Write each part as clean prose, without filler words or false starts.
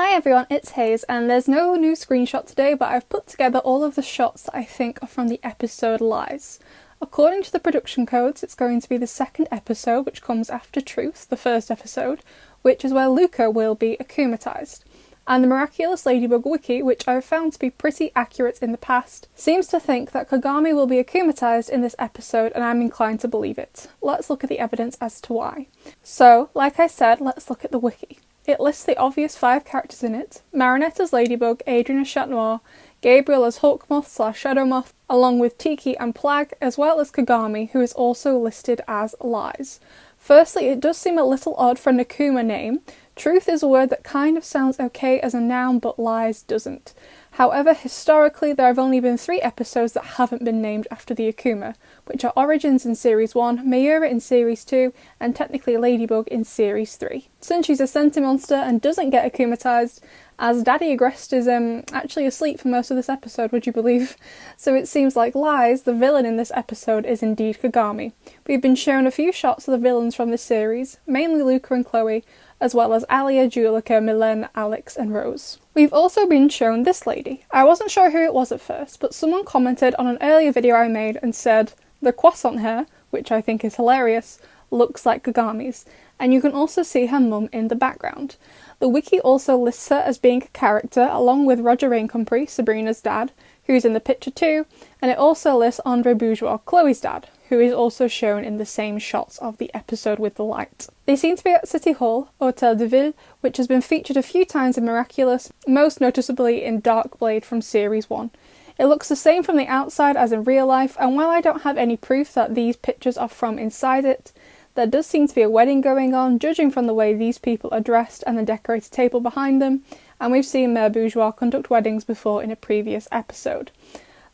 Hi everyone, it's Hayes, and there's no new screenshot today, but I've put together all of the shots that I think are from the episode Lies. According to the production codes, it's going to be the second episode, which comes after Truth, the first episode, which is where Luca will be akumatized. And the Miraculous Ladybug wiki, which I've found to be pretty accurate in the past, seems to think that Kagami will be akumatized in this episode, and I'm inclined to believe it. Let's look at the evidence as to why. So, like I said, let's look at the wiki. It lists the obvious 5 characters in it: Marinette as Ladybug, Adrien as Chat Noir, Gabriel as Hawkmoth/Shadow Moth, along with Tiki and Plag, as well as Kagami, who is also listed as Lies. Firstly, it does seem a little odd for an Akuma name. Truth is a word that kind of sounds okay as a noun, but Lies doesn't. However, historically, there have only been 3 episodes that haven't been named after the Akuma, which are Origins in Series 1, Miura in Series 2, and technically Ladybug in Series 3. Since she's a senti monster and doesn't get akumatized, as Daddy Agrest is actually asleep for most of this episode, would you believe? So it seems like Lies, the villain in this episode, is indeed Kagami. We've been shown a few shots of the villains from this series, mainly Luca and Chloe, as well as Alia, Julika, Milen, Alex and Rose. We've also been shown this lady. I wasn't sure who it was at first, but someone commented on an earlier video I made and said, the croissant hair, which I think is hilarious, looks like Kagami's, and you can also see her mum in the background. The wiki also lists her as being a character, along with Roger Raincompris, Sabrina's dad, who's in the picture too, and it also lists Andre Bourgeois, Chloe's dad, who is also shown in the same shots of the episode with the light. They seem to be at City Hall, Hôtel de Ville, which has been featured a few times in Miraculous, most noticeably in Dark Blade from Series 1. It looks the same from the outside as in real life, and while I don't have any proof that these pictures are from inside it, there does seem to be a wedding going on, judging from the way these people are dressed and the decorated table behind them, and we've seen Mère Bourgeois conduct weddings before in a previous episode.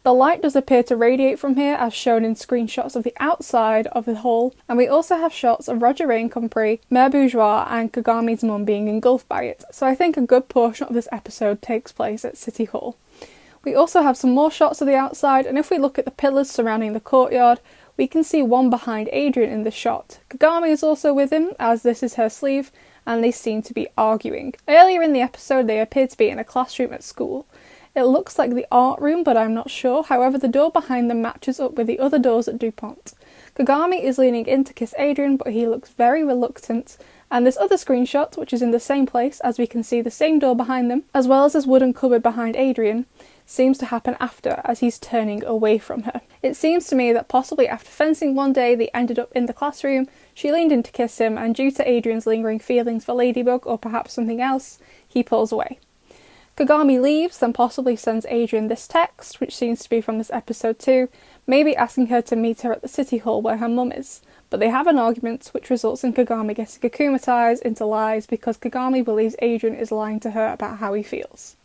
The light does appear to radiate from here, as shown in screenshots of the outside of the hall, and we also have shots of Roger Raincompris, Mère Bourgeois and Kagami's mum being engulfed by it, so I think a good portion of this episode takes place at City Hall. We also have some more shots of the outside, and if we look at the pillars surrounding the courtyard, we can see one behind Adrien in this shot. Kagami is also with him, as this is her sleeve, and they seem to be arguing. Earlier in the episode, they appear to be in a classroom at school. It looks like the art room, but I'm not sure. However, the door behind them matches up with the other doors at DuPont. Kagami is leaning in to kiss Adrien, but he looks very reluctant. And this other screenshot, which is in the same place, as we can see the same door behind them, as well as this wooden cupboard behind Adrien, seems to happen after, as he's turning away from her. It seems to me that possibly after fencing one day, they ended up in the classroom, she leaned in to kiss him, and due to Adrien's lingering feelings for Ladybug, or perhaps something else, he pulls away. Kagami leaves, then possibly sends Adrien this text, which seems to be from this episode too, maybe asking her to meet her at the City Hall where her mum is. But they have an argument, which results in Kagami getting akumatized into Lies because Kagami believes Adrien is lying to her about how he feels.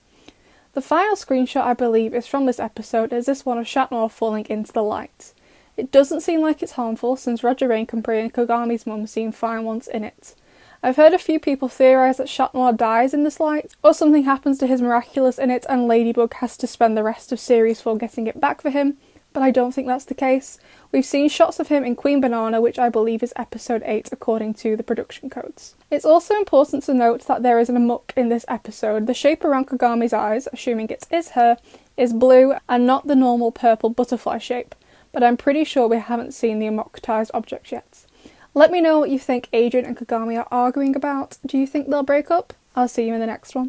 The final screenshot I believe is from this episode, is this one of Chat Noir falling into the light. It doesn't seem like it's harmful, since Roger Raincompris and Kagami's mum seem fine once in it. I've heard a few people theorise that Chat Noir dies in this light, or something happens to his Miraculous in it and Ladybug has to spend the rest of Series 4 getting it back for him, but I don't think that's the case. We've seen shots of him in Queen Banana, which I believe is episode 8 according to the production codes. It's also important to note that there is an amok in this episode. The shape around Kagami's eyes, assuming it's her, is blue and not the normal purple butterfly shape, but I'm pretty sure we haven't seen the Akumatized object yet. Let me know what you think Adrien and Kagami are arguing about. Do you think they'll break up? I'll see you in the next one.